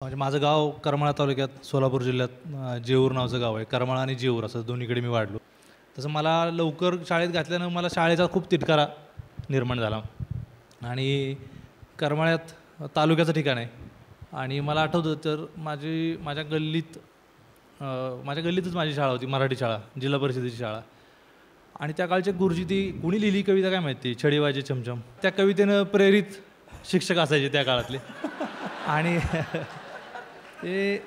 म्हणजे माझं गाव करमाळा तालुक्यात सोलापूर जिल्ह्यात जेऊर नावाचं गाव आहे. करमाळा आणि जेऊर असं दोन्हीकडे मी वाढलो. तसं मला लवकर शाळेत घातल्यानं मला शाळेचा खूप तिटकारा निर्माण झाला आणि करमाळ्यात तालुक्याचं ठिकाण आहे आणि मला आठवतं तर माझ्या गल्लीतच माझी शाळा होती, मराठी शाळा, जिल्हा परिषदेची शाळा. आणि त्या काळची गुरुजी ती कुणी लिहिली कविता काय माहिती, छडी वाजे छमछम, त्या कवितेनं प्रेरित शिक्षक असायचे त्या काळातले. आणि ते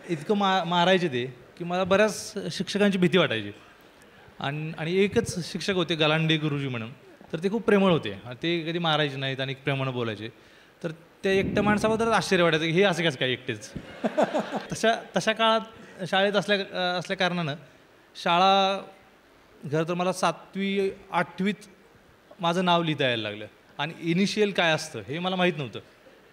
इतकं मारायचे ते की मला बऱ्याच शिक्षकांची भीती वाटायची. आणि एकच शिक्षक होते गलांडे गुरुजी म्हणून, तर ते खूप प्रेमळ होते. ते कधी मारायचे नाहीत आणि प्रेमानं बोलायचे. तर त्या एकट्या माणसाबद्दलच आश्चर्य वाटायचं की हे असे कसं काय एकटेच. तशा काळात शाळेत असल्या कारणानं खरं तर मला 7वी 8वीत माझं नाव लिहिता यायला लागलं आणि इनिशियल काय असतं हे मला माहीत नव्हतं.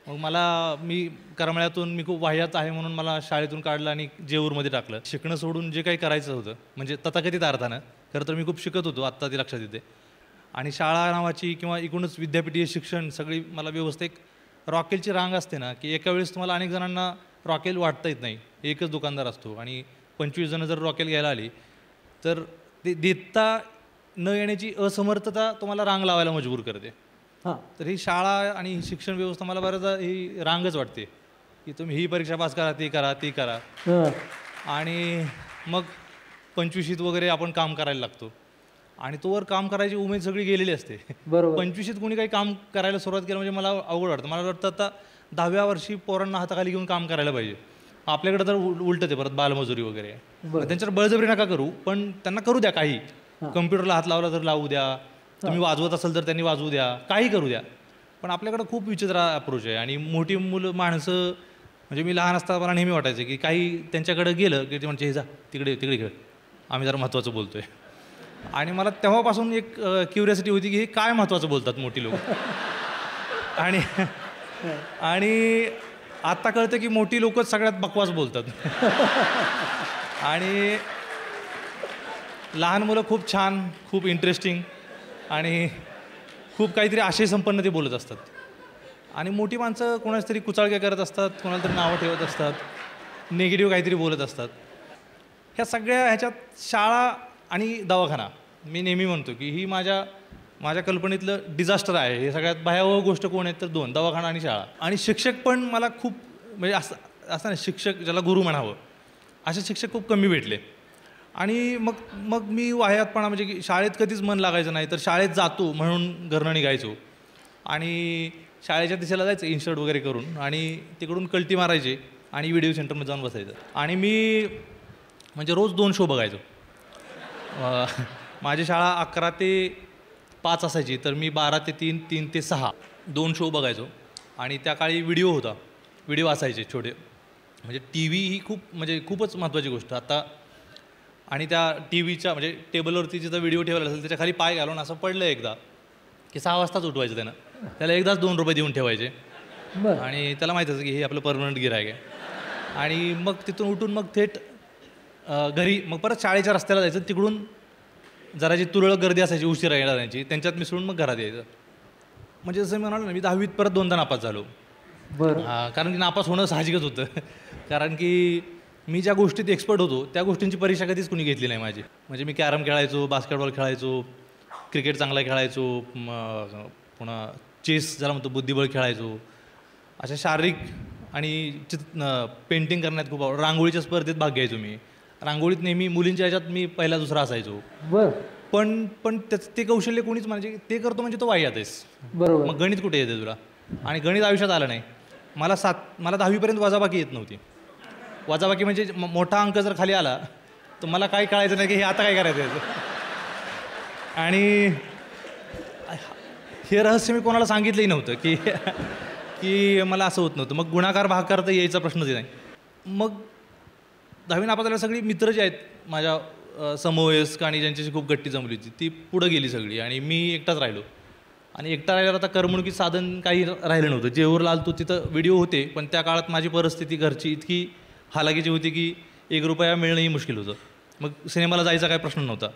मग मी करमाळ्यातून मी खूप वाह्यात आहे म्हणून मला शाळेतून काढलं आणि जेऊरमध्ये टाकलं. शिकणं सोडून जे काही करायचं होतं म्हणजे तथाकथित अर्थानं, खरं तर मी खूप शिकत होतो, आत्ता ते लक्षात येते. आणि शाळा नावाची किंवा एकूणच विद्यापीठीय शिक्षण सगळी मला व्यवस्था, एक रॉकेलची रांग असते ना की एका वेळेस तुम्हाला अनेक जणांना रॉकेल वाटता येत नाही. एकच दुकानदार असतो आणि 25 जणं जर रॉकेल घ्यायला आली तर ते देता न येण्याची असमर्थता तुम्हाला रांग लावायला मजबूर करते. तर ही शाळा आणि ही शिक्षण व्यवस्था मला बऱ्याचदा ही रांगच वाटते की तुम्ही ही परीक्षा पास करा, ती करा, ती करा. आणि मग 25शीत वगैरे आपण काम करायला लागतो आणि तोवर काम करायची उमेद सगळी गेलेली असते. 25शीत कोणी काही काम करायला सुरुवात केलं म्हणजे मला अवघड वाटतं. मला वाटतं आता 10व्या वर्षी पोरांना हाताखाली घेऊन काम करायला पाहिजे. आपल्याकडे तर उलटं ते परत बालमजुरी वगैरे. त्यांच्यावर बळजबरी नका करू, पण त्यांना करू द्या काही. कम्प्युटरला हात लावला तर लावू द्या, तुम्ही वाजवत असाल तर त्यांनी वाजवू द्या, काही करू द्या. पण आपल्याकडं खूप विचित्र अप्रोच आहे. आणि मोठी माणसं म्हणजे मी लहान असताना मला नेहमी वाटायचं की काही त्यांच्याकडे गेलं की ते म्हणजे हे जा तिकडे खेळ, आम्ही जरा महत्त्वाचं बोलतोय. आणि मला तेव्हापासून एक क्युरियोसिटी होती की हे काय महत्त्वाचं बोलतात मोठी लोक. आणि आत्ता कळतं की मोठी लोकच सगळ्यात बकवास बोलतात. आणि लहान मुलं खूप छान, खूप इंटरेस्टिंग आणि खूप काहीतरी आशय संपन्न ते बोलत असतात. आणि मोठी माणसं कोणाच तरी कुचाळक्या करत असतात, कोणाला तरी नावं ठेवत असतात, निगेटिव्ह काहीतरी बोलत असतात. ह्या सगळ्या ह्याच्यात शाळा आणि दवाखाना मी नेहमी म्हणतो की ही माझ्या कल्पनेतलं डिझास्टर आहे. हे सगळ्यात भयावह गोष्ट कोण आहेत तर दोन, दवाखाना आणि शाळा. आणि शिक्षक पण मला खूप म्हणजे असं ना, शिक्षक ज्याला गुरु म्हणावं असे शिक्षक खूप कमी भेटले. आणि मग मी वाह्यातपणा म्हणजे की शाळेत कधीच मन लागायचं नाही, तर शाळेत जातो म्हणून घरनं निघायचो आणि शाळेच्या दिशेला जायचं इन्शर्ट वगैरे करून आणि तिकडून कल्टी मारायचे आणि व्हिडिओ सेंटरमध्ये जाऊन बसायचं. आणि मी म्हणजे रोज 2 शो बघायचो. माझी शाळा 11 ते 5 असायची, तर मी 12 ते 3, 3 ते 6 2 शो बघायचो. आणि त्या काळी व्हिडिओ असायचे छोटे. म्हणजे टी व्ही ही खूपच महत्त्वाची गोष्ट आता. आणि त्या टी व्हीच्या म्हणजे टेबलवरती जिथं व्हिडिओ ठेवला असेल त्याच्या खाली पाय घालून असं पडलं एकदा की 6 वाजताच उठवायचं त्यानं. त्याला एकदाच 2 रुपये देऊन ठेवायचे आणि त्याला माहीत असं की हे आपलं परमनंट गिऱ्हाईक आहे. आणि मग तिथून उठून मग थेट घरी, मग परत शाळेच्या रस्त्याला जायचं, तिकडून जरा जी तुरळक गर्दी असायची उशिरा येणाऱ्यांची त्यांच्यात मिसळून मग घरात यायचं. म्हणजे जसं मी म्हणालो ना, मी 10वीत परत 2दा नापास झालो. कारण की नापास होणं साहजिकच होतं. कारण की मी ज्या गोष्टीत एक्सपर्ट होतो त्या गोष्टींची परीक्षा कधीच कुणी घेतली नाही माझी. म्हणजे मी कॅरम खेळायचो, बास्केटबॉल खेळायचो, क्रिकेट चांगला खेळायचो, पुन्हा चेस ज्याला म्हणतो बुद्धिबळ खेळायचो. अशा शारीरिक आणि पेंटिंग करण्यात खूप आवड. रांगोळीच्या स्पर्धेत भाग घ्यायचो मी. रांगोळीत नेहमी मुलींच्या ह्याच्यात मी पहिला दुसरा असायचो. पण ते कौशल्य कोणीच म्हणजे ते करतो म्हणजे तो वाह्यात आहेस. मग गणित कुठे येते तुला? आणि गणित आयुष्यात आलं नाही. मला 10वीपर्यंत वजाबाकी येत नव्हती. वजाबाकी म्हणजे मोठा अंक जर खाली आला तर मला काही कळायचं नाही की हे आता काय करायचं याचं. आणि हे रहस्य मी कोणाला सांगितलंही नव्हतं की मला असं होत नव्हतं. मग गुणाकार भागाकार तर यायचा प्रश्नच नाही. मग 10वी नापास झाल्यावर सगळी मित्र जी आहेत माझ्या समवयस्क आणि ज्यांच्याशी खूप गट्टी जमली होती ती पुढं गेली सगळी आणि मी एकटाच राहिलो. आणि एकटा राहिल्यावर आता करमणुकीत साधन काही राहिलं नव्हतं. जेऊरला आलतो तिथं व्हिडिओ होते, पण त्या काळात माझी परिस्थिती घरची इतकी हालाकीची होती की 1 रुपया मिळणंही मुश्किल होतं. मग सिनेमाला जायचा काही प्रश्न नव्हता.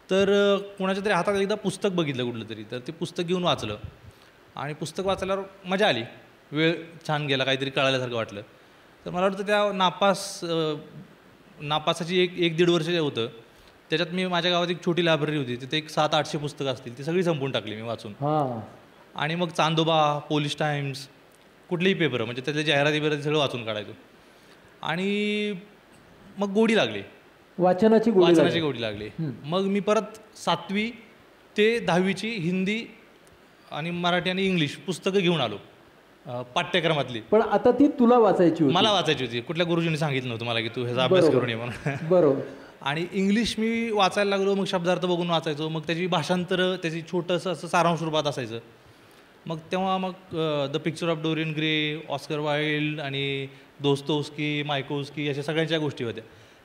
तर कोणाच्या तरी हातात एकदा पुस्तक बघितलं कुठलं तरी, तर ते पुस्तक घेऊन वाचलं आणि पुस्तक वाचल्यावर मजा आली. वेळ छान गेला, काहीतरी कळाल्यासारखं वाटलं. तर मला वाटतं त्या नापासाची एक दीड वर्ष जे होतं त्याच्यात मी माझ्या गावात एक छोटी लायब्ररी होती, तिथे एक 700-800 पुस्तकं असतील, ती सगळी संपवून टाकली मी वाचून. हां. आणि मग चांदोबा, पोलीस टाइम्स, कुठलेही पेपर म्हणजे त्यातले जाहिराती बिराती सगळं वाचून काढायचो. आणि मग गोडी लागली, वाचनाची गोडी लागली. मग मी परत 7वी ते 10वीची हिंदी आणि मराठी आणि इंग्लिश पुस्तकं घेऊन आलो पाठ्यक्रमातली. पण आता ती तुला वाचायची होती? मला वाचायची होती. कुठल्या गुरुजींनी सांगितलं नव्हतं मला की तू ह्याचा अभ्यास करून ये म्हणून. बरोबर. आणि इंग्लिश मी वाचायला लागलो, मग शब्दार्थ बघून वाचायचो, मग त्याची भाषांतरं त्याची छोटंसं असं सारांश रूपात असायचं. मग तेव्हा मग the picture of Dorian Gray, Oscar wild आणि दोस्तोव्स्की, मायकोव्स्की अशा सगळ्यांच्या गोष्टी होत्या.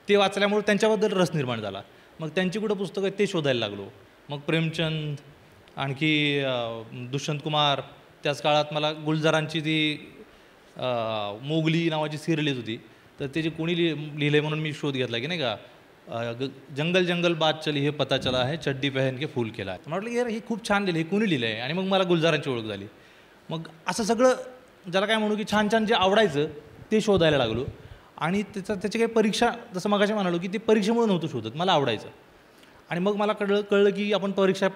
ते वाचल्यामुळे त्यांच्याबद्दल रस निर्माण झाला. मग त्यांची कुठं पुस्तकं आहेत ते शोधायला लागलो. मग प्रेमचंद, आणखी दुष्यंत कुमार, त्याच काळात मला गुलजारांची ती मोगली नावाची सिरियल येत होती, तर ते जे कोणी लिहिले म्हणून मी शोध घेतला की नाही का, जंगल जंगल बात चली हे पता चला आहे, चड्डी पहन के फूल केला आहे. म्हटलं यार हे खूप छान लिहिलं, हे कोणी लिहिलं आहे. आणि मग मला गुलजारांची ओळख झाली. मग असं सगळं ज्याला काय म्हणू की छान छान जे आवडायचं ते शोधायला लागलो. आणि त्याची काही परीक्षा, जसं मगाशी म्हणालो की ते परीक्षेमुळे नव्हतं शोधत, मला आवडायचं. आणि मग मला कळलं की आपण परीक्षा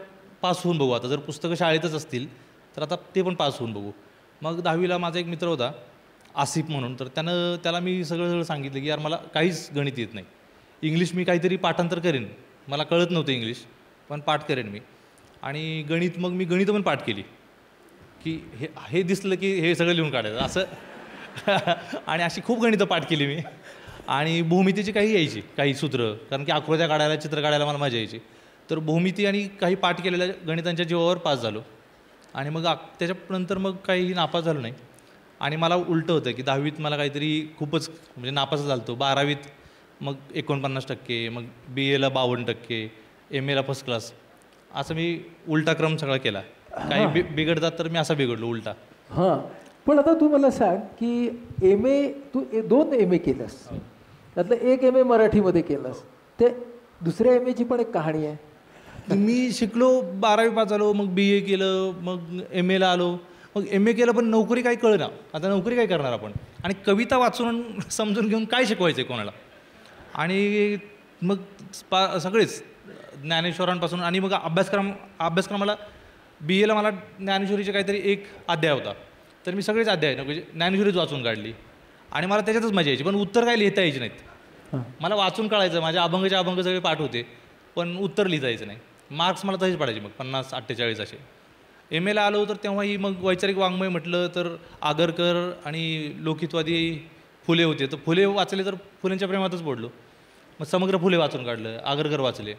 पास होऊन बघू. आता जर पुस्तकं शाळेतच असतील तर आता ते पण पास होऊन बघू. मग 10वीला माझा एक मित्र होता आसिफ म्हणून, तर त्याला मी सगळं सांगितलं की यार मला काहीच गणित येत नाही, इंग्लिश मी काहीतरी पाठांतर करेन, मला कळत नव्हतं इंग्लिश पण पाठ करेन मी. आणि गणित, मग मी गणित पण पाठ केली की हे दिसलं की हे सगळं लिहून काढायचं असं. आणि अशी खूप गणितं पाठ केली मी. आणि भूमितीची काही यायची, काही सूत्र, कारण की आकृत्या काढायला, चित्र काढायला मला मजा यायची. तर भूमिती आणि काही पाठ केलेल्या गणितांच्या जीवावर पास झालो. आणि मग त्याच्यानंतर मग काही नापास झालो नाही. आणि मला उलटं होतं की 10वीत मला काहीतरी खूपच म्हणजे नापास झालो होतो. 12वीत मग 49%, मग BAला 52%, MAला फर्स्ट क्लास, असं मी उलटा क्रम सगळा केला. काही बिघडतात तर मी असा बिघडलो उलटा. हां. पण आता तू मला सांग की MA, तू 2 MA केलंस, त्यातलं एक MA मराठीमध्ये केलंस, ते दुसऱ्या MAची पण एक कहाणी आहे. मी शिकलो, 12वी पास झालो, मग BA केलं, मग MAला आलो, मग MA केलं, पण नोकरी काही कळना. आता नोकरी काय करणार आपण, आणि कविता वाचून समजून घेऊन काय शिकवायचं आहे कोणाला. आणि मग सगळेच ज्ञानेश्वरांपासून, आणि मग अभ्यासक्रमाला BAला मला ज्ञानेश्वरीचे काहीतरी एक अध्याय होता, तर मी सगळेच अध्याय म्हणजे ज्ञानेश्वरीच वाचून काढली. आणि मला त्याच्यातच मजा यायची, पण उत्तर काय लिहिता यायची नाहीत. मला वाचून काढायचं, माझ्या अभंगाचे अभंग सगळे पाठ होते, पण उत्तर लिहिता यायचं नाही. मार्क्स मला तसेच पडायचे, मग 50-48 असे. MAला आलो तर तेव्हाही मग वैचारिक वाङ्मय म्हटलं तर आगरकर आणि लोकहितवादी फुले होते, तर फुले वाचले तर फुलेंच्या प्रेमातच पडलो. मग समग्र फुले वाचून काढलं, आगरकर वाचले.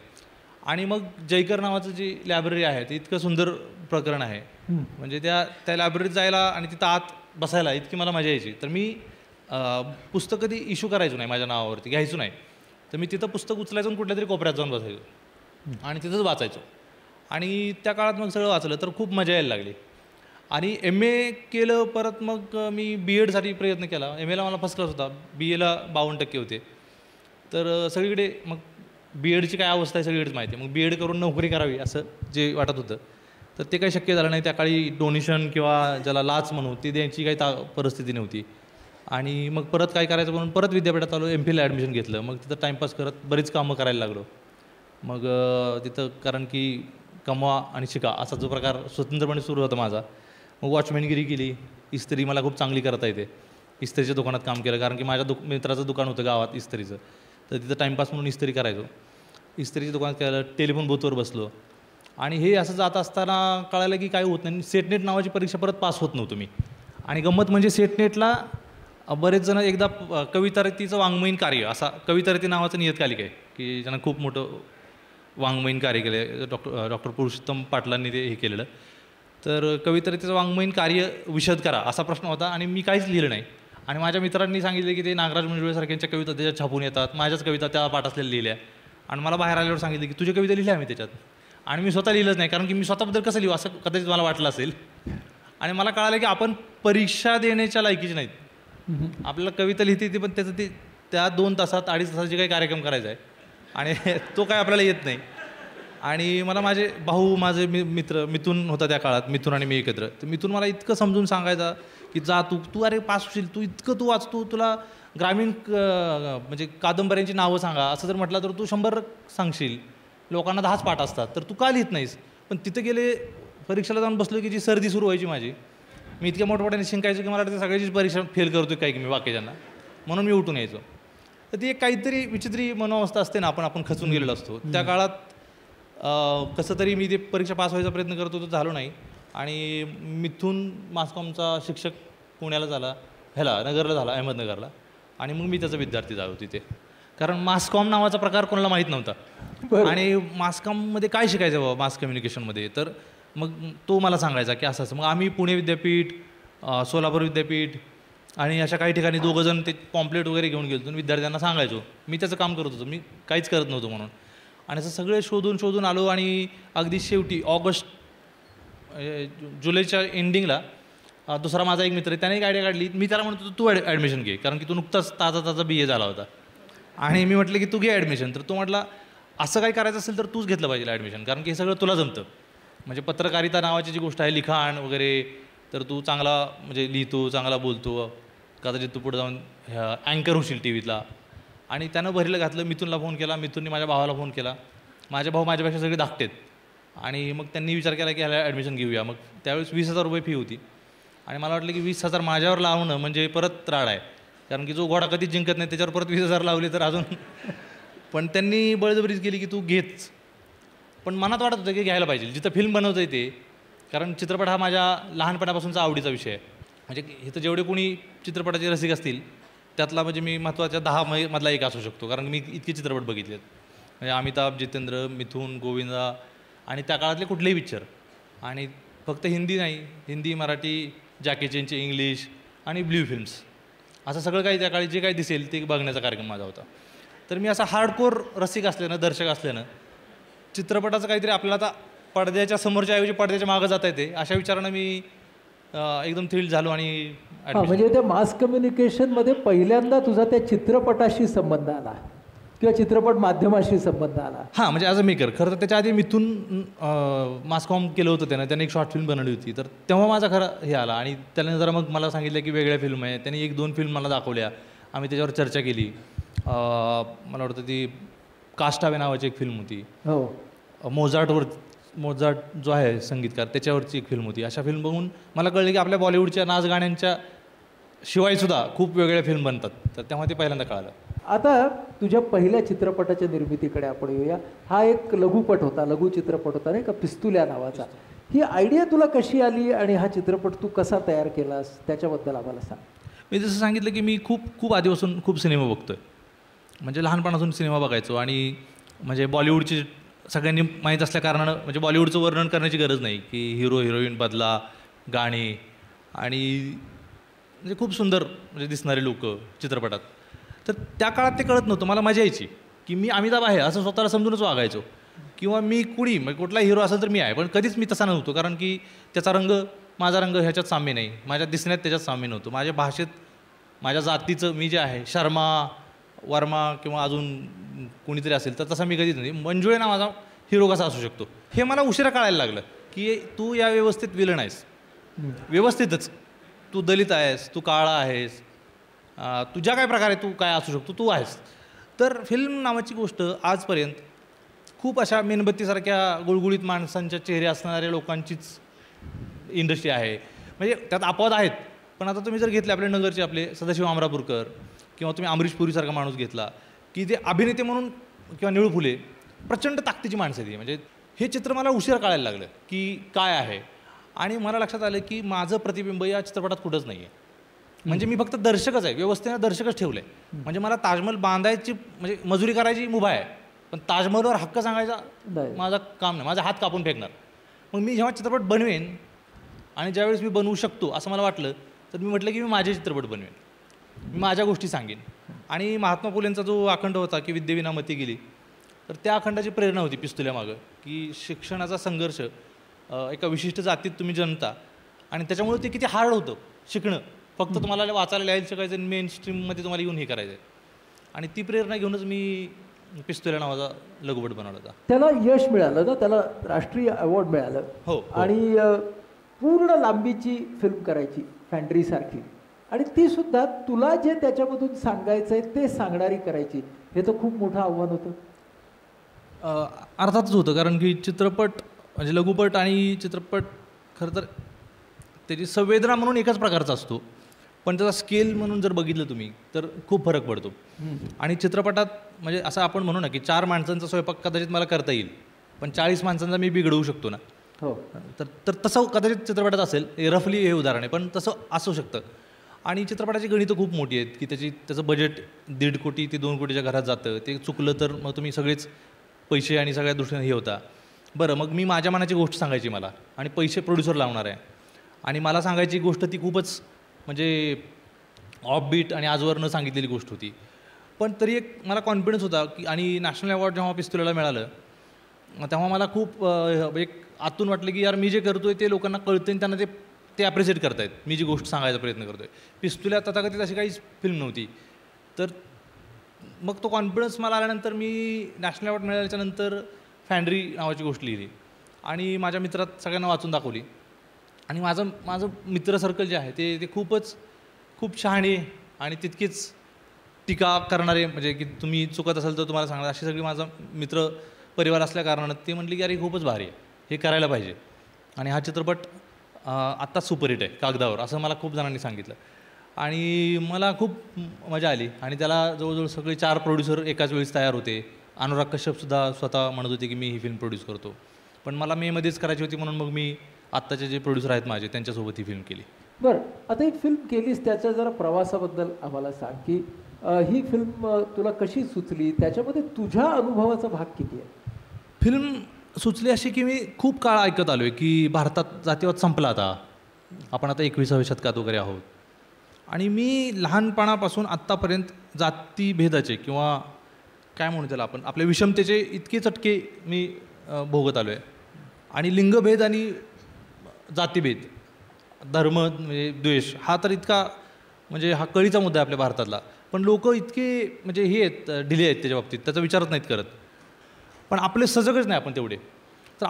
आणि मग जयकर नावाचं जी लायब्ररी आहे ते इतकं सुंदर प्रकरण आहे, म्हणजे त्या लायब्ररीत जायला आणि तिथं आत बसायला इतकी मला मजा यायची. तर मी पुस्तक कधी इश्यू करायचो नाही, माझ्या नावावरती घ्यायचो नाही. तर मी तिथं पुस्तक उचलायचो आणि कुठल्या तरी कोपऱ्यात जाऊन बसायचो आणि तिथंच वाचायचो. आणि त्या काळात मग सगळं वाचलं तर खूप मजा यायला लागली. आणि MA केलं, परत मग मी BEdसाठी प्रयत्न केला. MAला मला फर्स्ट क्लास होता, BAला 52% होते. तर सगळीकडे मग BEdची काय अवस्था आहे सगळीकडेच माहिती आहे. मग BEd करून नोकरी करावी असं जे वाटत होतं, तर ते काही शक्य झालं नाही. त्या काळी डोनेशन किंवा ज्याला लाच म्हणू ती द्यायची काही परिस्थिती नव्हती. आणि मग परत काय करायचं म्हणून परत विद्यापीठात आलो, MPhilला ॲडमिशन घेतलं. मग तिथं टाईमपास करत बरीच कामं करायला लागलो. मग तिथं कारण की कमवा आणि शिका असा जो प्रकार स्वतंत्रपणे सुरू होता माझा. मग वॉचमॅनगिरी केली, इस्त्री मला खूप चांगली करता येते, इस्त्रीच्या दुकानात काम केलं, कारण की माझ्या मित्राचं दुकान होतं गावात इस्त्रीचं, तर तिथं टाईमपास म्हणून इस्त्री करायचो. इस्त्रीच्या दुकानात केलं, टेलिफोन बूथवर बसलो. आणि हे असं जात असताना कळालं की काय होत नाही. सेटनेट नावाची परीक्षा परत पास होत नव्हतो मी. आणि गंमत म्हणजे सेटनेटला बरेच जण, एकदा कवितारतीचं वाङ्मयीन कार्य, असा कवितारती नावाचं नियतकालिक आहे की ज्यांना खूप मोठं वाङ्मयीन कार्य केलं आहे, डॉक्टर पुरुषोत्तम पाटलांनी ते हे केलेलं. तर कवितारतीचं वाङ्मयीन कार्य विशद करा असा प्रश्न होता, आणि मी काहीच लिहिलं नाही. आणि माझ्या मित्रांनी सांगितलं की ते नागराज मंजुळेसारख्यांच्या कविता त्याच्यात छापून येतात, माझ्याच कविता त्या पाठ असलेल्या लिहिल्या. आणि मला बाहेर आल्यावर सांगितलं की तुझ्या कविता लिहिल्या आम्ही त्याच्यात. आणि मी स्वतः लिहिलंच नाही, कारण की मी स्वतःबद्दल कसं लिहू असं कदाचित मला वाटलं असेल. आणि मला कळालं की आपण परीक्षा देण्याच्या लायकीची नाहीत. आपल्याला कविता लिहिता येते, पण त्याचं ते त्या 2 तासात 2.5 तासात जे काही कार्यक्रम करायचा आहे आणि तो काय आपल्याला येत नाही. आणि मला माझे भाऊ, माझे मित्र, मिथून होता त्या काळात, मिथून आणि मी एकत्र, तर मिथून मला इतकं समजून सांगायचा की जा तू तू अरे पास होशील, तू इतकं तू वाचतो, तुला ग्रामीण म्हणजे कादंबऱ्यांची नावं सांगा असं जर म्हटलं तर तू 100 सांगशील, लोकांना 10च पाठ असतात, तर तू का लिहित नाहीस? पण तिथं गेले परीक्षेला जाऊन बसलो की जी सर्दी सुरू व्हायची माझी, मी इतक्या मोठमोठ्याने शिंकायचो की मला वाटतं सगळ्याचीच परीक्षा फेल करतो काय की मी बाकीच्यांना, म्हणून मी उठून यायचो. तर ती एक काहीतरी विचित्री मनोवस्था असते ना, आपण खचून गेलेलो असतो. त्या काळात कसं तरी मी ते परीक्षा पास व्हायचा प्रयत्न करतो, तो झालो नाही. आणि मिथून मासकॉमचा शिक्षक पुण्याला झाला, नगरला झाला, अहमदनगरला. आणि मग मी त्याचा विद्यार्थी झालो तिथे, कारण मासकॉम नावाचा प्रकार कोणाला माहीत नव्हता. आणि मासकॉममध्ये काय शिकायचं बाबा मास कम्युनिकेशनमध्ये, तर मग तो मला सांगायचा की असं असं. मग आम्ही पुणे विद्यापीठ, सोलापूर विद्यापीठ आणि अशा काही ठिकाणी दोघंजण ते पॉम्पलेट वगैरे घेऊन गेलो, विद्यार्थ्यांना सांगायचो. मी त्याचं काम करत होतो, मी काहीच करत नव्हतो म्हणून. आणि असं सगळे शोधून आलो आणि अगदी शेवटी जुलैच्या एंडिंगला दुसरा माझा एक मित्र आहे, त्याने एक आयडिया काढली. मी त्याला म्हणतो तू ॲडमिशन घे, कारण की तू नुकताच ताजा BA झाला होता. आणि मी म्हटलं की तू घे ॲडमिशन. तर तो म्हटला असं काही करायचं असेल तर तूच घेतलं पाहिजे ॲडमिशन, कारण की हे सगळं तुला जमतं. म्हणजे पत्रकारिता नावाची जी गोष्ट आहे, लिखाण वगैरे, तर तू चांगला म्हणजे लिहितो, चांगला बोलतो, कदाचित तू पुढे जाऊन अँकर होशील टी व्हीतला. आणि त्यानं भरीला घातलं. मिथूनला फोन केला, मिथूनने माझ्या भावाला फोन केला. माझे भाऊ माझ्यापेक्षा सगळे धाकटेत. आणि मग त्यांनी विचार केला की ह्याला ॲडमिशन घेऊया. मग त्यावेळेस 20,000 रुपये फी होती. आणि मला वाटलं की 20,000 माझ्यावर लावणं म्हणजे परत राड आहे, कारण की जो घोडा कधीच जिंकत नाही त्याच्यावर परत 20,000 लावले तर अजून. पण त्यांनी बळजबरीच केली की तू घेच. पण मनात वाटत होतं की घ्यायला पाहिजे, जिथं फिल्म बनवतं आहे ते. कारण चित्रपट हा माझ्या लहानपणापासूनचा आवडीचा विषय आहे. म्हणजे इथं जेवढे कोणी चित्रपटाचे रसिक असतील त्यातला म्हणजे मी महत्त्वाच्या 10 मधला एक असू शकतो, कारण मी इतके चित्रपट बघितलेत. म्हणजे अमिताभ, जितेंद्र, मिथून, गोविंदा आणि त्या काळातले कुठलेही पिक्चर. आणि फक्त हिंदी नाही, हिंदी, मराठी, जॅकी चॅनचे इंग्लिश आणि ब्ल्यू फिल्म्स, असं सगळं काही त्या काळी जे काही दिसेल ते बघण्याचा कार्यक्रम माझा होता. तर मी असा हार्डकोर रसिक असल्यानं, दर्शक असल्यानं, चित्रपटाचं काहीतरी आपल्याला आता पडद्याच्या समोरच्या ऐवजी पडद्याच्या मागं जाता येते अशा विचारानं मी एकदम थ्रिल झालो. आणि म्हणजे त्या मास कम्युनिकेशनमध्ये पहिल्यांदा तुझा त्या चित्रपटाशी संबंध आला किंवा चित्रपट माध्यमाशी संबंध आला? हां, म्हणजे ॲज अ मेकर. खरं तर त्याच्या आधी मिथून मासकॉम केलं होतं त्याने एक शॉर्ट फिल्म बनवली होती, तर तेव्हा माझा खरं हे आला. आणि त्याने जरा मग मला सांगितलं की वेगळ्या फिल्म आहे. त्यांनी 1-2 फिल्म मला दाखवल्या, आम्ही त्याच्यावर चर्चा केली. मला वाटतं ती कास्टावे नावाची एक फिल्म होती. हो, मोझार्ट जो आहे संगीतकार, त्याच्यावरची एक फिल्म होती. अशा फिल्म बघून मला कळलं की आपल्या बॉलिवूडच्या नाच गाण्यांच्या शिवायसुद्धा खूप वेगळ्या फिल्म बनतात. तर तेव्हा ते पहिल्यांदा कळालं. आता तुझ्या पहिल्या चित्रपटाच्या निर्मितीकडे आपण येऊया. हा एक लघुपट होता, लघु चित्रपट होता नाही का, पिस्तुल्या नावाचा. ही आयडिया तुला कशी आली आणि हा चित्रपट तू कसा तयार केलास त्याच्याबद्दल आम्हाला सांग. मी जसं सांगितलं की मी खूप आधीपासून खूप सिनेमा बघतोय. म्हणजे लहानपणापासून सिनेमा बघायचो. आणि म्हणजे बॉलिवूडची सगळ्यांनी माहीत असल्या कारणानं म्हणजे बॉलिवूडचं वर्णन करण्याची गरज नाही की हिरो हिरोईन, बदला, गाणी आणि म्हणजे खूप सुंदर म्हणजे दिसणारे लोक चित्रपटात. तर त्या काळात ते कळत नव्हतं. मला मजा यायची की मी अमिताभ आहे असं स्वतःला समजूनच वागायचो, किंवा मी कुणी म्हणजे कुठला हिरो असेल तर मी आहे. पण कधीच मी तसा नव्हतो, कारण की त्याचा रंग माझा रंग ह्याच्यात साम्य नाही, माझ्या दिसण्यात त्याच्यात साम्य नव्हतं. माझ्या भाषेत, माझ्या जातीचं मी जे आहे, शर्मा, वर्मा किंवा अजून कोणीतरी असेल तर तसा मी कधीच नाही. मंजुळे ना माझा हिरो कसा असू शकतो हे मला उशिरा कळायला लागलं की तू या व्यवस्थेत विलन आहेस, व्यवस्थितच तू दलित आहेस, तू काळा आहेस, तुझ्या काय प्रकारे तू काय असू शकतो, तू आहेस. तर फिल्म नावाची गोष्ट आजपर्यंत खूप अशा मेणबत्तीसारख्या गुळगुळीत माणसांच्या चेहरे असणाऱ्या लोकांचीच इंडस्ट्री आहे. म्हणजे त्यात अपवाद आहेत, पण आता तुम्ही जर घेतले आपले नगरचे आपले सदाशिव अमरापूरकर किंवा तुम्ही अमरीश पुरीसारखा माणूस घेतला की ते अभिनेते म्हणून, किंवा निळू फुले, प्रचंड ताकदीची माणसं ती. म्हणजे हे चित्र मला उशिरा कळायला लागलं की काय आहे. आणि मला लक्षात आलं की माझं प्रतिबिंब या चित्रपटात कुठंच नाही आहे. म्हणजे मी फक्त दर्शकच आहे, व्यवस्थेनं दर्शकच ठेवलं आहे. म्हणजे मला ताजमहल बांधायची म्हणजे मजुरी करायची मुभा आहे, पण ताजमहलवर हक्क सांगायचा माझं काम नाही, माझा हात कापून फेकणार. मग मी जेव्हा चित्रपट बनवेन आणि ज्यावेळेस मी बनवू शकतो असं मला वाटलं तर मी म्हटलं की मी माझे चित्रपट बनवेन, मी माझ्या गोष्टी सांगेन. आणि महात्मा फुलेंचा जो अखंड होता की विद्येविना मती गेली, तर त्या अखंडाची प्रेरणा होती पिस्तुल्यामागं की शिक्षणाचा संघर्ष, एका विशिष्ट जातीत तुम्ही जन्मता आणि त्याच्यामुळे ते किती हार्ड होतं शिकणं. फक्त तुम्हाला वाचायला लिहायला शिकायचं, मेन स्ट्रीममध्ये तुम्हाला येऊन हे करायचं आहे. आणि ती प्रेरणा घेऊनच मी पिस्तुल्या नावाचा लघुपट बनवला होता. त्याला यश मिळालं ना, त्याला राष्ट्रीय अवॉर्ड मिळालं. हो. आणि पूर्ण लांबीची फिल्म करायची फॅन्ड्रीसारखी, आणि ती सुद्धा तुला जे त्याच्यामधून सांगायचं आहे ते सांगणारी करायची, हे तर खूप मोठं आव्हान होतं. अर्थातच होतं, कारण की चित्रपट म्हणजे लघुपट आणि चित्रपट खरं तर त्याची संवेदना म्हणून एकाच प्रकारचा असतो, पण त्याचा स्केल म्हणून जर बघितलं तुम्ही तर खूप फरक पडतो. आणि चित्रपटात म्हणजे असं आपण म्हणू ना की 4 माणसांचा स्वयंपाक कदाचित मला करता येईल, पण 40 माणसांचा मी बिघडवू शकतो ना. हो. तर तसं कदाचित चित्रपटात असेल, रफली हे उदाहरण आहे, पण तसं असू शकतं. आणि चित्रपटाची गणितं खूप मोठी आहेत की त्याचं बजेट 1.5 कोटी ते 2 कोटीच्या घरात जातं. ते चुकलं तर मग तुम्ही सगळेच पैसे आणि सगळ्या दृष्टीने हे होता. बरं, मग मी माझ्या मनाची गोष्ट सांगायची मला, आणि पैसे प्रोड्युसर लावणार आहे, आणि मला सांगायची गोष्ट ती खूपच म्हणजे ऑफबीट आणि आजवर न सांगितलेली गोष्ट होती. पण तरी एक मला कॉन्फिडन्स होता की, आणि नॅशनल अवॉर्ड जेव्हा पिस्तुल्याला मिळालं तेव्हा मला खूप एक आतून वाटलं की यार मी जे करतोय ते लोकांना कळतं आणि त्यांना ते ॲप्रिशिएट करतायत, मी जी गोष्ट सांगायचा प्रयत्न करतोय. पिस्तुल्या तथाकथित अशी काहीच फिल्म नव्हती. तर मग तो कॉन्फिडन्स मला आल्यानंतर मी नॅशनल अवॉर्ड मिळाल्याच्यानंतर फॅन्ड्री नावाची गोष्ट लिहिली आणि माझ्या मित्रात सगळ्यांना वाचून दाखवली. आणि माझं मित्र सर्कल जे आहे ते खूप शहाणे आणि तितकेच टीका करणारे, म्हणजे की तुम्ही चुकत असाल तर तुम्हाला सांगणार, अशी सगळी माझा मित्र परिवार असल्या कारणानं ते म्हटले की अरे खूपच भारी आहे, हे करायला पाहिजे. आणि हा चित्रपट आत्ताच सुपरहिट आहे कागदावर, असं मला खूप जणांनी सांगितलं. आणि मला खूप मजा आली. आणि त्याला जवळजवळ सगळे 4 प्रोड्युसर एकाच वेळेस तयार होते. अनुराग कश्यपसुद्धा स्वतः म्हणत होते की मी ही फिल्म प्रोड्यूस करतो, पण मला मेमध्येच करायची होती, म्हणून मग मी आत्ताचे जे प्रोड्युसर आहेत माझे त्यांच्यासोबत ही फिल्म केली. बरं, आता ही फिल्म केलीस त्याच्या जरा प्रवासाबद्दल आम्हाला सांग की ही फिल्म तुला कशी सुचली, त्याच्यामध्ये तुझ्या अनुभवाचा भाग किती आहे? फिल्म सुचली अशी की मी खूप काळ ऐकत आलो आहे की भारतात जातीवाद संपला, आता आपण आता 21व्या शतकात वगैरे आहोत. आणि मी लहानपणापासून आत्तापर्यंत जातीभेदाचे किंवा काय म्हणू त्याला आपण, आपल्या विषमतेचे इतके चटके मी भोगत आलो आहे. आणि लिंगभेद आणि जातीभेद, धर्म म्हणजे द्वेष, हा तर इतका म्हणजे हा कळीचा मुद्दा आहे आपल्या भारतातला. पण लोक इतके म्हणजे हे आहेत, ढिले आहेत त्याच्या बाबतीत, त्याचा विचारच नाहीत करत. पण आपले सजगच नाही आपण तेवढे. तर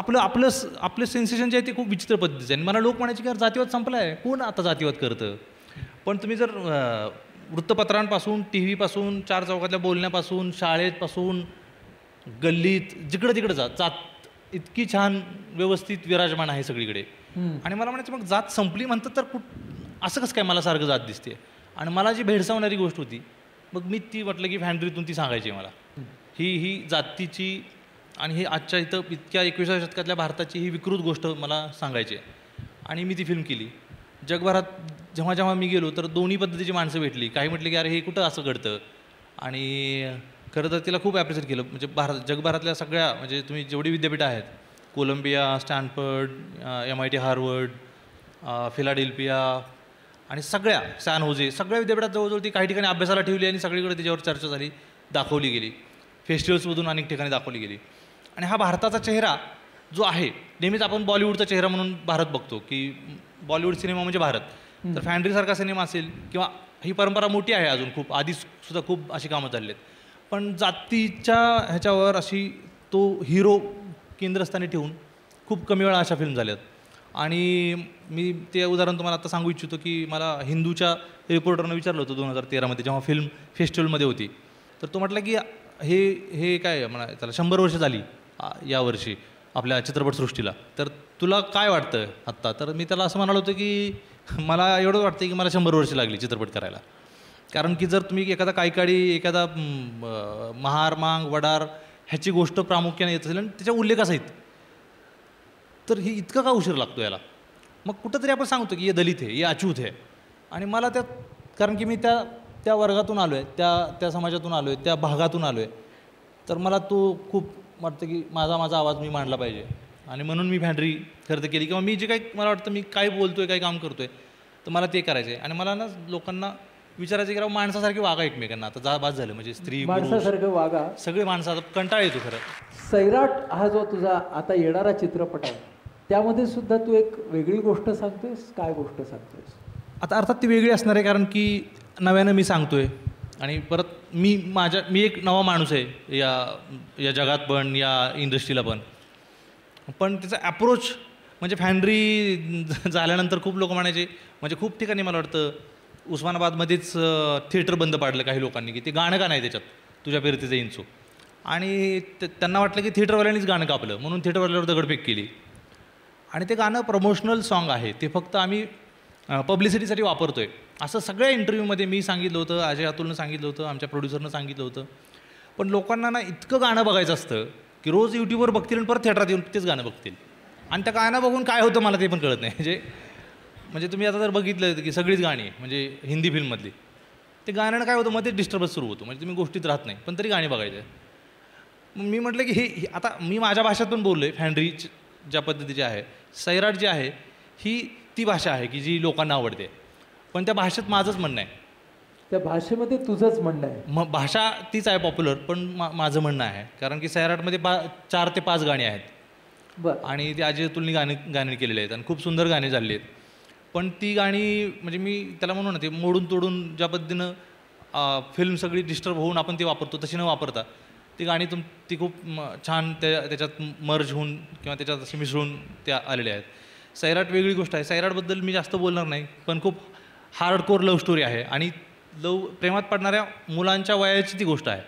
आपलं सेन्सेशन जे आहे ते खूप विचित्र पद्धतीचं आहे. आणि मला लोक म्हणायचे की यार जातीवाद संपला आहे, कोण आता जातीवाद करतं. पण तुम्ही जर वृत्तपत्रांपासून, टी व्हीपासून, 4 चौकातल्या बोलण्यापासून, शाळेपासून, गल्लीत, जिकडं तिकडं जात इतकी छान व्यवस्थित विराजमान आहे सगळीकडे. आणि मला म्हणायचं मग जात संपली म्हणतात तर असं कसं काय मला सारखं जात दिसते. आणि मला जी भेडसावणारी गोष्ट होती, मग मी ती म्हटलं की फॅन्ड्रीतून ती सांगायची मला. ही जातीची आणि ही आजच्या इथं इतक्या 21व्या शतकातल्या भारताची ही विकृत गोष्ट मला सांगायची आहे. आणि मी ती फिल्म केली. जगभरात जेव्हा मी गेलो तर दोन्ही पद्धतीची माणसं भेटली. काही म्हटले की अरे हे कुठं असं घडतं, आणि खरं तर तिला खूप ॲप्रिशिएट केलं. म्हणजे जगभरातल्या सगळ्या, म्हणजे तुम्ही जेवढी विद्यापीठं आहेत, Columbia, Stanford, MIT, Harvard, Philadelphia आणि सगळ्या सॅन होजे, सगळ्या विद्यापीठात जवळजवळ ती काही ठिकाणी अभ्यासाला ठेवली आणि सगळीकडे त्याच्यावर चर्चा झाली, दाखवली गेली. फेस्टिवल्समधून अनेक ठिकाणी दाखवली गेली. आणि हा भारताचा चेहरा जो आहे, नेहमीच आपण बॉलिवूडचा चेहरा म्हणून भारत बघतो की बॉलिवूड सिनेमा म्हणजे भारत. तर फॅन्ड्रीसारखा सिनेमा असेल, किंवा ही परंपरा मोठी आहे अजून खूप, आधीसुद्धा खूप अशी कामं चालली आहेत. पण जातीच्या ह्याच्यावर अशी तो हिरो केंद्रस्थानी ठेवून खूप कमी वेळा अशा फिल्म झाल्यात. आणि मी ते उदाहरण तुम्हाला आता सांगू इच्छितो की मला हिंदूच्या रिपोर्टरनं विचारलं होतं 2013मध्ये जेव्हा फिल्म फेस्टिवलमध्ये होती. तर तो म्हटलं की हे काय म्हणा, त्याला 100 वर्ष झाली यावर्षी आपल्या चित्रपटसृष्टीला, तर तुला काय वाटतं आत्ता. तर मी त्याला असं म्हणालो होतं की मला एवढं वाटतं की मला 100 वर्ष लागली चित्रपट करायला. कारण की जर तुम्ही एखादा कायकाडी, एखादा महार, मांग, वडार ह्याची गोष्ट प्रामुख्याने येत असेल आणि त्याच्या उल्लेखासहित, तर ही इतका का उशीर लागतो याला. मग कुठंतरी आपण सांगतो की हे दलित आहे, हे अछूत आहे. आणि मला त्यात, कारण की मी त्या वर्गातून आलो आहे, त्या समाजातून आलो आहे, त्या भागातून आलो आहे, तर मला तो खूप वाटतं की माझा आवाज मी मांडला पाहिजे. आणि म्हणून मी फॅन्ड्री खरं तर केली. किंवा मी जे काही मला वाटतं मी काय बोलतो आहे, काय काम करतो आहे, तर मला ते करायचं आहे. आणि मला ना लोकांना विचारायचं की माणसासारखे वागा एकमेकांना. आता बाद झालं, म्हणजे स्त्री माणसासारखं वागा, सगळे माणसं. आता कंटाळा येतो खरं. सैराट हा जो तुझा आता येणारा चित्रपट आहे, त्यामध्ये सुद्धा तू एक वेगळी गोष्ट सांगतोयस. काय गोष्ट सांगतोयस? आता अर्थात ती वेगळी असणार आहे, कारण की नव्यानं मी सांगतोय आणि परत मी एक नवा माणूस आहे या जगात पण, या इंडस्ट्रीला पण त्याचा ॲप्रोच म्हणजे फॅन्ड्री झाल्यानंतर खूप लोक म्हणायचे, म्हणजे खूप ठिकाणी मला वाटतं उस्मानाबादमध्येच थिएटर बंद पाडलं काही लोकांनी, की ते गाणं का नाही त्याच्यात तुझ्या फिरतीचे इंचू. आणि त्यांना वाटलं की थिएटरवाल्यांनीच गाणं कापलं, म्हणून थिएटरवाल्यावर दगडफेक केली. आणि ते गाणं प्रमोशनल सॉन्ग आहे, ते फक्त आम्ही पब्लिसिटीसाठी वापरतो आहे असं सगळ्या इंटरव्ह्यूमध्ये मी सांगितलं होतं, अजय अतुलनं सांगितलं होतं, आमच्या प्रोड्युसरनं सांगितलं होतं. पण लोकांना ना इतकं गाणं बघायचं असतं की रोज यूट्यूबवर बघतील आणि परत थिएटरात येऊन तेच गाणं बघतील. आणि त्या गाणं बघून काय होतं मला ते पण कळत नाही. म्हणजे तुम्ही आता जर बघितलं की सगळीच गाणी म्हणजे हिंदी फिल्ममधली, ते गाण्यानं काय होतं, मग ते डिस्टर्बन्स सुरू होतो, म्हणजे तुम्ही गोष्टीत राहत नाही, पण तरी गाणी बघायचं. मग मी म्हटलं की हे आता मी माझ्या भाषेत पण बोललो आहे. फॅन्ड्री ज्या पद्धतीची आहे, सैराट जी आहे ही ती भाषा आहे की जी लोकांना आवडते, पण त्या भाषेत माझंच म्हणणं आहे. त्या भाषेमध्ये तुझंच म्हणणं आहे. मग भाषा तीच आहे पॉप्युलर, पण माझं म्हणणं आहे, कारण की सैराटमध्ये 4 ते 5 गाणी आहेत. बरं. आणि ती अजय अतुलनी गाणी केलेली आहेत आणि खूप सुंदर गाणी झाली आहेत. पण ती गाणी म्हणजे मी त्याला म्हणू ना, ते मोडून तोडून ज्या पद्धतीनं फिल्म सगळी डिस्टर्ब होऊन आपण ती वापरतो तशी न वापरता ती गाणी ती खूप छान त्याच्यात मर्ज होऊन किंवा त्याच्यात असे मिसळून त्या आलेल्या आहेत. सैराट वेगळी गोष्ट आहे. सैराटबद्दल मी जास्त बोलणार नाही, पण खूप हार्डकोर लव्ह स्टोरी आहे आणि प्रेमात पडणाऱ्या मुलांच्या वयाची ती गोष्ट आहे.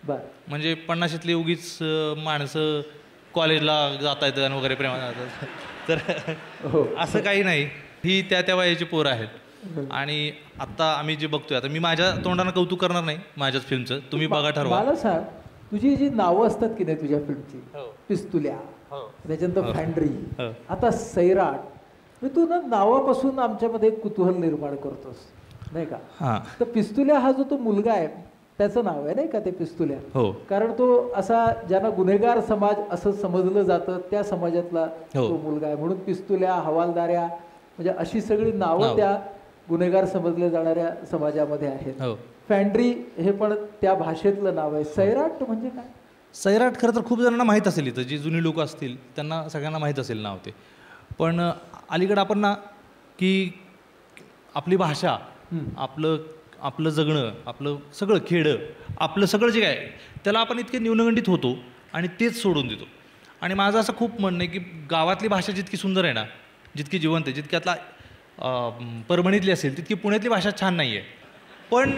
बरं. म्हणजे 50शीतली उगीच माणसं कॉलेजला जाता येतं आणि वगैरे प्रेमात जातात, तर असं काही नाही. ही त्या वयाची पोरं आहेत. आणि आत्ता आम्ही जे बघतोय, आता मी माझ्या तोंडानं कौतुक करणार नाही माझ्याच फिल्मचं, तुम्ही बघा ठरवा. मला सांग, तुझी जी नावं असतात की नाही तुझ्या फिल्मची, पिस्तुल्या, त्याच्यानंतर फॅन्ड्री, आता सैराट, म्हणजे तू ना नावापासून आमच्यामध्ये एक कुतूहल निर्माण करतोस नाही का. हां. तर पिस्तुल्या हा जो तो मुलगा आहे त्याचं नाव आहे नाही का ते पिस्तुल्या. हो. कारण तो असा ज्यांना गुन्हेगार समाज असं समजलं जातं त्या समाजातला तो मुलगा आहे, म्हणून पिस्तुल्या, हवालदाऱ्या, म्हणजे अशी सगळी नावं त्या गुन्हेगार समजले जाणाऱ्या समाजामध्ये आहेत. फॅन्ड्री हे पण त्या भाषेतलं नाव आहे. सैराट म्हणजे काय? सैराट खरं तर खूप जणांना माहीत असेल, इथं जी जुनी लोक असतील त्यांना सगळ्यांना माहीत असेल नाव ते. पण अलीकडं आपण ना की आपली भाषा, आपलं जगणं, आपलं सगळं खेडं, आपलं सगळं जे काय त्याला आपण इतके न्यूनगंडित होतो आणि तेच सोडून देतो. आणि माझं असं खूप म्हणणं आहे की गावातली भाषा जितकी सुंदर आहे ना, जितकी जिवंत आहे, जितकी आता परभणीतली असेल तितकी पुण्यातली भाषा छान नाही आहे. पण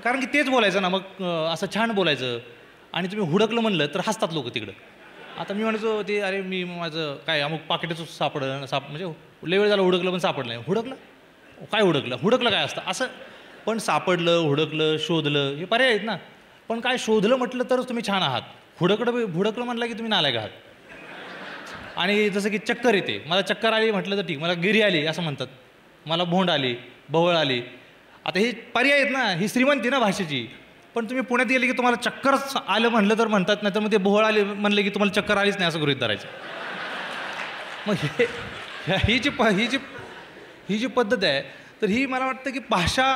कारण की तेच बोलायचं ना, मग असं छान बोलायचं. आणि तुम्ही हुडकलं म्हणलं तर हसतात लोक तिकडं. आता मी म्हणायचो ते, अरे मी माझं काय अमुक पाकिटाचं सापडलं म्हणजे लय वेळ झालं हुडकलं पण सापडलं नाही. हुडकलं काय, हुडकलं काय असतं असं. पण सापडलं, हुडकलं, शोधलं हे पर्याय आहेत ना. पण काय शोधलं म्हटलं तरच तुम्ही छान आहात. हुडकलं म्हटलं की तुम्ही नालायक आहात. आणि जसं की चक्कर येते, मला चक्कर आली म्हटलं तर ठीक, मला गिरी आली असं म्हणतात, मला भोंड आली, भवळ आली. आता हे पर्याय आहेत ना, ही श्रीमंती ना भाषेची. पण तुम्ही पुण्यात गेले की तुम्हाला चक्करच आलं म्हटलं तर म्हणतात, नाही तर मग ते भोळ आले म्हणले की तुम्हाला चक्कर आलीच नाही असं गृहीत धरायचं. मग ही जी पद्धत आहे, तर ही मला वाटतं की भाषा,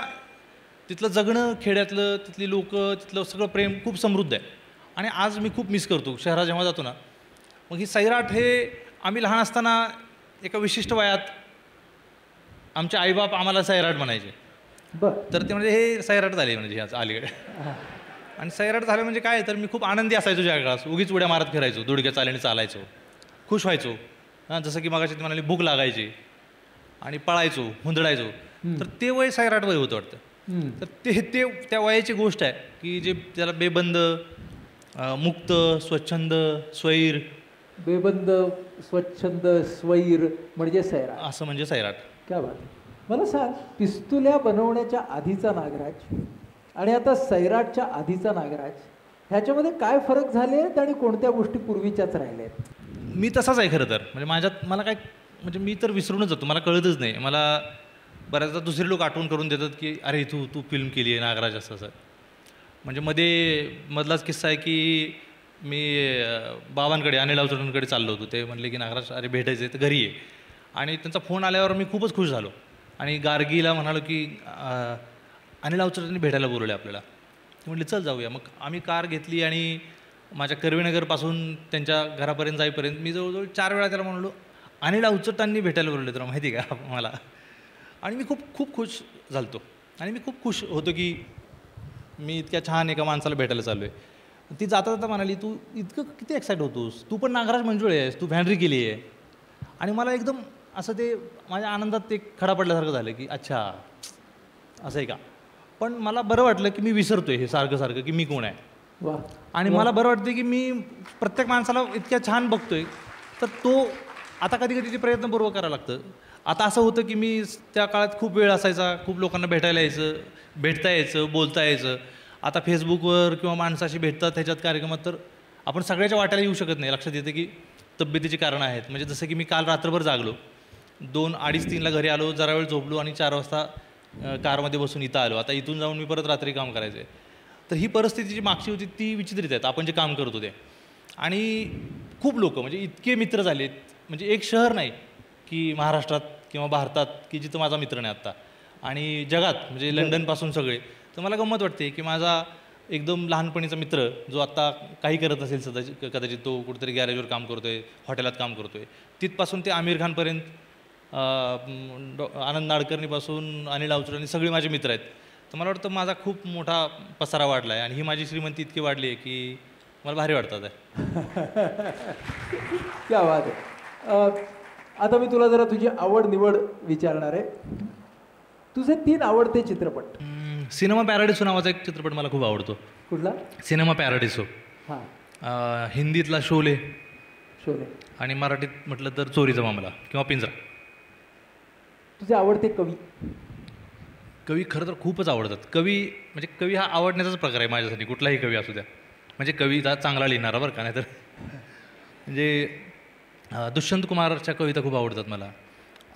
तिथलं जगणं, खेड्यातलं, तिथली लोक, तिथलं सगळं प्रेम खूप समृद्ध आहे. आणि आज मी खूप मिस करतो शहरात जेव्हा जातो ना. मग ही सैराट हे आम्ही लहान असताना एका विशिष्ट वयात आमचे आईबाप आम्हाला सैराट म्हणायचे. तर ते म्हणजे हे सैराट झाले म्हणजे ह्याच अलीकडे. आणि सैराट झालं म्हणजे काय, तर मी खूप आनंदी असायचो ज्या काळात, उगीच उड्या मारत फिरायचो, दुडक्या चालीने चालायचो, खुश व्हायचो. हां, जसं की मगाशी ती म्हणाली भूक लागायची आणि पळायचो, हुंदडायचो. तर ते वय सैराट वय होतं वाटतं. तर ते त्या वयाची गोष्ट आहे की जे त्याला बेबंद, मुक्त, स्वच्छंद, स्वैर. बेबंद, स्वच्छंद, स्वैर म्हणजे सैराट. असं म्हणजे सैराट. क्या बात. मला सांग, पिस्तुल्या बनवण्याच्या आधीचा नागराज आणि आता सैराटच्या आधीचा नागराज, ह्याच्यामध्ये काय फरक झाले आहेत आणि कोणत्या गोष्टी पूर्वीच्याच राहिल्या आहेत? मी तसाच आहे खरं तर. म्हणजे मला काय, म्हणजे मी तर विसरूनच जातो, मला कळतच नाही. मला बऱ्याचदा दुसरे लोक आठवण करून देतात की अरे तू फिल्म केली आहे नागराज असं असं. म्हणजे मधलाच किस्सा आहे की मी बाबांकडे, अनिल अवचटांकडे चाललो होतो. ते म्हणले की नागराज अरे भेटायचं आहे तर घरी आहे. आणि त्यांचा फोन आल्यावर मी खूपच खुश झालो आणि गार्गीला म्हणालो की अनिल अवचटांनी भेटायला बोलवले आपल्याला. ते म्हटले चल जाऊया. मग आम्ही कार घेतली आणि माझ्या कर्वेनगरपासून त्यांच्या घरापर्यंत जाईपर्यंत मी जवळजवळ 4 वेळा त्याला म्हणालो अनिल अवचटांनी भेटायला बोलवले तुला माहिती का मला. आणि मी खूप खुश झालतो आणि मी खूप खुश होतो की मी इतक्या छान एका माणसाला भेटायला चाललो आहे. ती जाता जाता म्हणाली तू इतकं किती एक्साइट होतोस, तू पण नागराज मंजुळे आहेस, तू फॅन्ड्री केली आहे. आणि मला एकदम असं ते माझ्या आनंदात ते खडा पडल्यासारखं झालं की अच्छा असं आहे का. पण मला बरं वाटलं की मी विसरतोय हे सारखं सारखं की मी कोण आहे. वा. आणि मला बरं वाटतं की मी प्रत्येक माणसाला इतक्या छान बघतोय तर तो आता कधी कधी ते प्रयत्नपूर्वक करावं लागतं. आता असं होतं की मी त्या काळात खूप वेळ असायचा, खूप लोकांना भेटायला यायचं, भेटता यायचं, बोलता यायचं. आता फेसबुकवर किंवा माणसाशी भेटतात ह्याच्यात कार्यक्रमात तर आपण सगळ्याच्या वाट्याला येऊ शकत नाही. लक्षात येतं की तब्येतीची कारणं आहेत. म्हणजे जसं की मी काल रात्रभर जागलो, 2, 2:30, 3ला घरी आलो, जरा वेळ झोपलो आणि 4 वाजता कारमध्ये बसून इथं आलो. आता इथून जाऊन मी परत रात्री काम करायचं आहे. तर ही परिस्थिती जी मागची होती ती विचित्रित आहेत आपण जे काम करत होते. आणि खूप लोक म्हणजे इतके मित्र झालेत, म्हणजे एक शहर नाही की महाराष्ट्रात किंवा भारतात की जिथं माझा मित्र नाही आत्ता, आणि जगात म्हणजे लंडनपासून सगळे. तर मला गंमत वाटते की माझा एकदम लहानपणीचा मित्र जो आत्ता काही करत असेल कदाचित तो कुठेतरी गॅरेजवर काम करतो आहे, हॉटेलात काम करतो आहे, तिथपासून ते आमिर खानपर्यंत, आनंद नाडकर्णीपासून अनिल अवचरांनी सगळे माझे मित्र आहेत. तर मला वाटतं माझा खूप मोठा पसारा वाढला आहे आणि ही माझी श्रीमंती इतकी वाढली आहे की मला भारी वाटतात आहे. क्या बात आहे. आता मी तुला जरा तुझी आवड निवड विचारणार आहे. तुझे 3 आवडते चित्रपट. सिनेमा पॅराडिसो नावाचा एक चित्रपट मला खूप आवडतो. कुठला? सिनेमा पॅराडिसो. हां. हिंदीतला शोले शोले. आणि मराठीत म्हटलं तर चोरीचा मामला किंवा पिंजरा. तुझे आवडते कवी. कवी खरं तर खूपच आवडतात. कवी म्हणजे कवी हा आवडण्याचाच प्रकार आहे माझ्यासाठी, कुठलाही कवी असू द्या. म्हणजे कविता चांगला लिहिणारा बरं का, नाही तर म्हणजे दुष्यंत कुमारच्या कविता खूप आवडतात मला.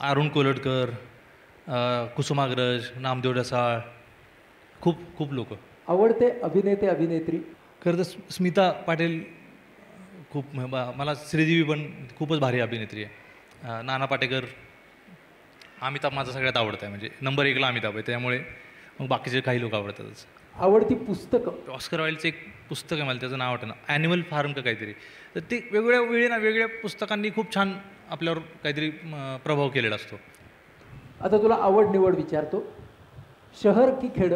अरुण कोलटकर, कुसुमाग्रज, नामदेव ढसाळ, खूप खूप लोक. आवडते अभिनेते अभिनेत्री. खरं तर स्मिता पाटील खूप, मला श्रीदेवी पण खूपच भारी अभिनेत्री आहे. नाना पाटेकर, अमिताभ माझा सगळ्यात आवडता आहे, म्हणजे नंबर 1ला अमिताभ आहे, त्यामुळे मग बाकीचे काही लोक आवडतातच. आवडती पुस्तकं. ऑस्कर वाईल्डचं एक पुस्तक आहे मला त्याचं नाव आठवतं, ॲनिमल फार्म का काहीतरी. तर ते वेगवेगळ्या वेळेला वेगवेगळ्या पुस्तकांनी खूप छान आपल्यावर काहीतरी प्रभाव केलेला असतो. आता तुला आवड निवड विचारतो. शहर की खेड?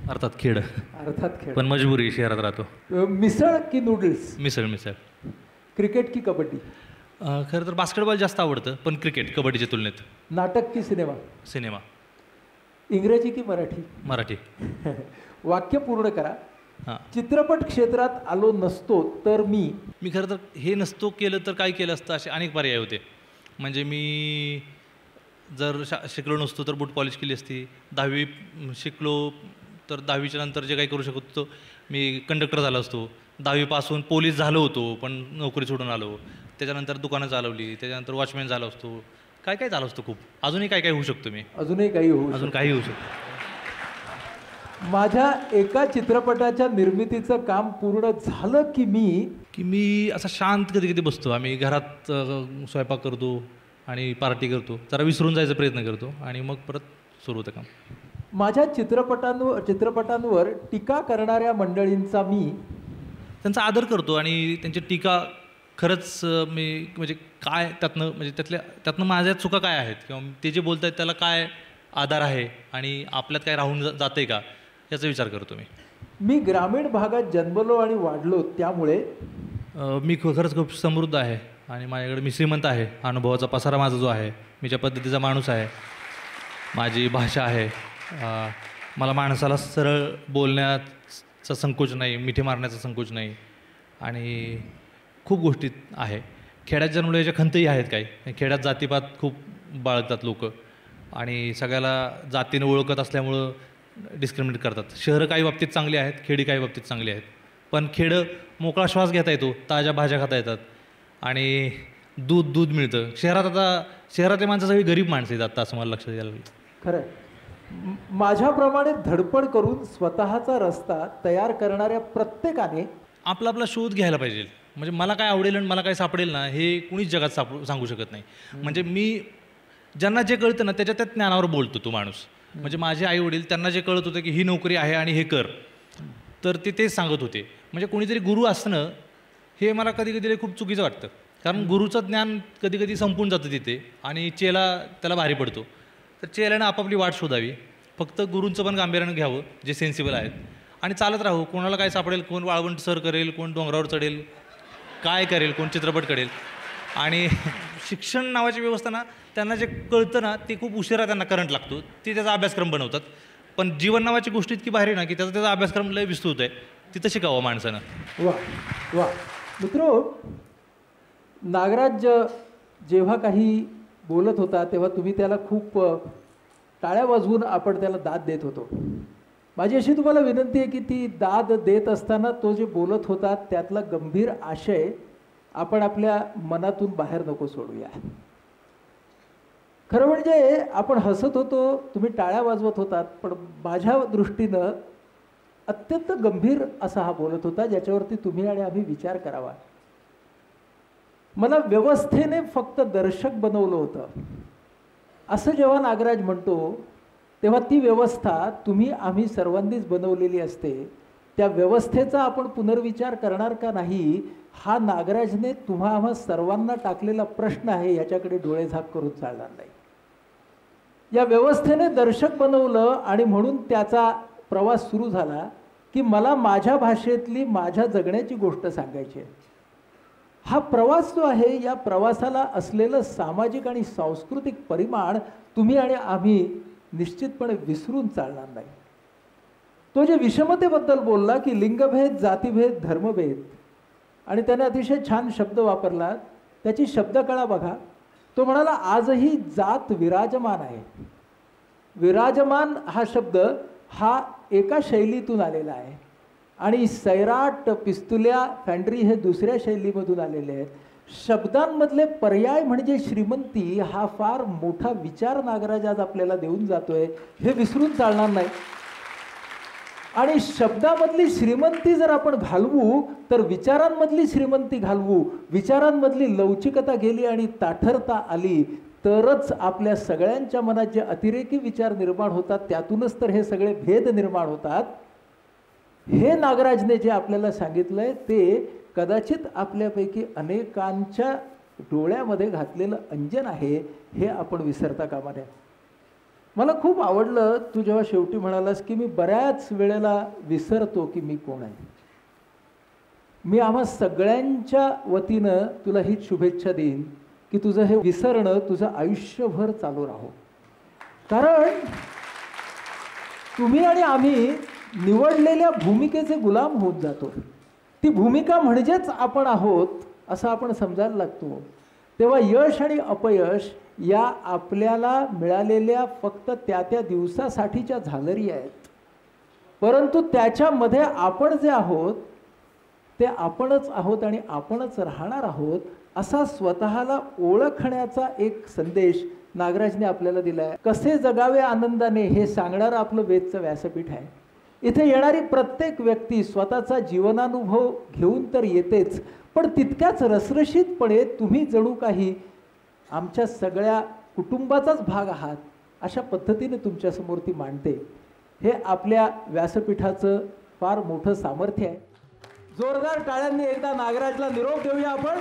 अर्थात खेड. अर्थात खेड. पण मजबुरी, शहरात राहतो. मिसळ की नूडल्स? मिसळ. मिसळ. क्रिकेट की कबड्डी? खरं तर बास्केटबॉल जास्त आवडतं, पण क्रिकेट कबड्डीच्या तुलनेत. नाटक की सिनेमा? सिनेमा. इंग्रजी की मराठी? मराठी. वाक्य पूर्ण करा. हां. चित्रपट क्षेत्रात आलो नसतो तर मी खरं तर हे नसतो केलं तर काय केलं असतं असे अनेक पर्याय होते. म्हणजे मी जर शिकलो नसतो तर बूट पॉलिश केली असती. 10वी शिकलो तर 10वीच्या नंतर जे काही करू शकत होतो मी कंडक्टर झालो असतो. 10वीपासून पोलीस झालो होतो पण नोकरी सोडून आलो. त्याच्यानंतर दुकानं चालवली, त्याच्यानंतर वॉचमॅन झालो असतो, काय काय झालं असतं खूप. अजूनही काय काय होऊ शकतो मी. अजूनही काही होऊ अजून काही होऊ शकतं. माझ्या एका चित्रपटाच्या निर्मितीचं काम पूर्ण झालं की मी असा शांत कधी कधी बसतो. आम्ही घरात स्वयंपाक करतो आणि पार्टी करतो, जरा विसरून जायचा प्रयत्न करतो आणि मग परत सुरू होतं काम. माझ्या चित्रपटांवर टीका करणाऱ्या मंडळींचा मी त्यांचा आदर करतो आणि त्यांची टीका खरंच मी म्हणजे काय त्यातनं म्हणजे त्यातनं माझ्या चुका काय आहेत किंवा ते जे बोलत आहेत त्याला काय आधार आहे आणि आपल्यात काय राहून जातं आहे का याचा विचार करतो मी ग्रामीण भागात जन्मलो आणि वाढलो त्यामुळे मी खरंच खूप समृद्ध आहे आणि माझ्याकडे मी श्रीमंत आहे. अनुभवाचा पसारा माझा जो आहे, मी ज्या पद्धतीचा माणूस आहे, माझी भाषा आहे, मला माणसाला सरळ बोलण्याचा संकोच नाही, मिठी मारण्याचा संकोच नाही आणि खूप गोष्टी आहे. खेड्यात जन्मल्याच्या खंतही आहेत काही. खेड्यात जातीपात खूप बाळगतात लोक आणि सगळ्याला जातीनं ओळखत असल्यामुळं डिस्क्रिमिनेट करतात. शहरं काही बाबतीत चांगली आहेत, खेडी काही बाबतीत चांगली आहेत. पण खेडं मोकळा श्वास घेता येतो, ताज्या भाज्या खाता येतात आणि दूध मिळतं. शहरातली माणसं सगळी गरीब माणसं आहेत आता, असं मला लक्षात यायला लागलं. खरं. माझ्याप्रमाणे धडपड करून स्वतःचा रस्ता तयार करणाऱ्या प्रत्येकाने आपला आपला शोध घ्यायला पाहिजे. म्हणजे मला काय आवडेल आणि मला काय सापडेल ना हे कुणीच जगात सांगू शकत नाही. म्हणजे मी ज्यांना जे कळतं ना त्याच्या त्या ज्ञानावर बोलतो तो माणूस. म्हणजे माझे आई वडील त्यांना जे कळत होतं की ही नोकरी आहे आणि हे कर, तर ते तेच सांगत होते. म्हणजे कोणीतरी गुरु असणं हे मला कधी कधी खूप चुकीचं वाटतं. कारण गुरुचं ज्ञान कधी कधी संपून जातं तिथे आणि चेला त्याला भारी पडतो. तर चेल्यानं आपापली वाट शोधावी. फक्त गुरूंचं पण गांभीर्यानं घ्यावं जे सेन्सिबल आहेत आणि चालत राहू. कोणाला काय सापडेल, कोण वाळवंट सर करेल, कोण डोंगरावर चढेल, काय करेल, कोण चित्रपट करेल आणि शिक्षण नावाची व्यवस्था ना, त्यांना जे कळतं ना ते खूप उशिरा त्यांना करंट लागतो, ते त्याचा अभ्यासक्रम बनवतात. पण जीवन नावाची गोष्ट इतकी भारी आहे ना की त्याचा अभ्यासक्रम लय विस्तृत आहे, तिथं शिकावं माणसानं. वा वा. मित्रो, नागराज जेव्हा काही बोलत होता तेव्हा तुम्ही त्याला खूप टाळ्या वाजवून आपण त्याला दाद देत होतो. माझी अशी तुम्हाला विनंती आहे की ती दाद देत असताना तो जे बोलत होता त्यातला गंभीर आशय आपण आपल्या मनातून बाहेर नको सोडूया. खरं म्हणजे आपण हसत होतो, तुम्ही टाळ्या वाजवत होतात, पण माझ्या दृष्टीनं अत्यंत गंभीर असा हा बोलत होता ज्याच्यावरती तुम्ही आणि आम्ही विचार करावा. मला व्यवस्थेने फक्त दर्शक बनवलं होतं असं जेव्हा नागराज म्हणतो तेव्हा ती व्यवस्था तुम्ही आम्ही सर्वांनीच बनवलेली असते. त्या व्यवस्थेचा आपण पुनर्विचार करणार का नाही, हा नागराजने तुम्हा आम्हा सर्वांना टाकलेला प्रश्न आहे. याच्याकडे डोळेझाक करून चालणार नाही. या व्यवस्थेने दर्शक बनवलं आणि म्हणून त्याचा प्रवास सुरू झाला की मला माझ्या भाषेतली माझ्या जगण्याची गोष्ट सांगायची आहे. हा प्रवास जो आहे, या प्रवासाला असलेलं सामाजिक आणि सांस्कृतिक परिमाण तुम्ही आणि आम्ही निश्चितपणे विसरून चालणार नाही. तो जे विषमतेबद्दल बोलला की लिंगभेद, जातीभेद, धर्मभेद, आणि त्याने अतिशय छान शब्द वापरला. त्याची शब्दकळा बघा. तो म्हणाला आजही जात विराजमान आहे. विराजमान हा शब्द हा एका शैलीतून आलेला आहे आणि सैराट, पिस्तुल्या, फॅन्ड्री हे दुसऱ्या शैलीमधून आलेले आहेत. शब्दांमधले पर्याय म्हणजे श्रीमंती हा फार मोठा विचार नागराज आज आपल्याला देऊन जातोय, हे विसरून चालणार नाही. आणि शब्दामधली श्रीमंती जर आपण घालवू तर विचारांमधली श्रीमंती घालवू, विचारांमधली लवचिकता गेली आणि ताठरता आली तरच आपल्या सगळ्यांच्या मनात जे अतिरेकी विचार निर्माण होतात त्यातूनच तर हे सगळे भेद निर्माण होतात. हे नागराजने जे आपल्याला सांगितलंय ते कदाचित आपल्यापैकी अनेकांच्या डोळ्यामध्ये घातलेलं अंजन आहे, हे आपण विसरता कामा नये. मला खूप आवडलं तू जेव्हा शेवटी म्हणालास की मी बऱ्याच वेळेला विसरतो की मी कोण आहे. मी आम्हा सगळ्यांच्या वतीनं तुला हीच शुभेच्छा देईन की तुझं हे विसरणं तुझं आयुष्यभर चालू राहो. कारण तुम्ही आणि आम्ही निवडलेल्या भूमिकेचे गुलाम होत जातो. ती भूमिका म्हणजेच आपण आहोत असं आपण समजायला लागतो. तेव्हा यश आणि अपयश या आपल्याला मिळालेल्या फक्त त्या त्या दिवसासाठीच्या झालरी आहेत, परंतु त्याच्यामध्ये आपण जे आहोत ते आपणच आहोत आणि आपणच राहणार आहोत असा स्वतःला ओळखण्याचा एक संदेश नागराजने आपल्याला दिला आहे. कसे जगावे आनंदाने हे सांगणारं आपलं वेदचं व्यासपीठ आहे. इथे येणारी प्रत्येक व्यक्ती स्वतःचा जीवनानुभव घेऊन तर येतेच, पण तितक्याच रसरशीतपणे तुम्ही जणू काही आमच्या सगळ्या कुटुंबाचाच भाग आहात अशा पद्धतीने तुमच्यासमोर ती मांडते. हे आपल्या व्यासपीठाचं फार मोठं सामर्थ्य आहे. जोरदार टाळ्यांनी एकदा नागराजला निरोप देऊया आपण.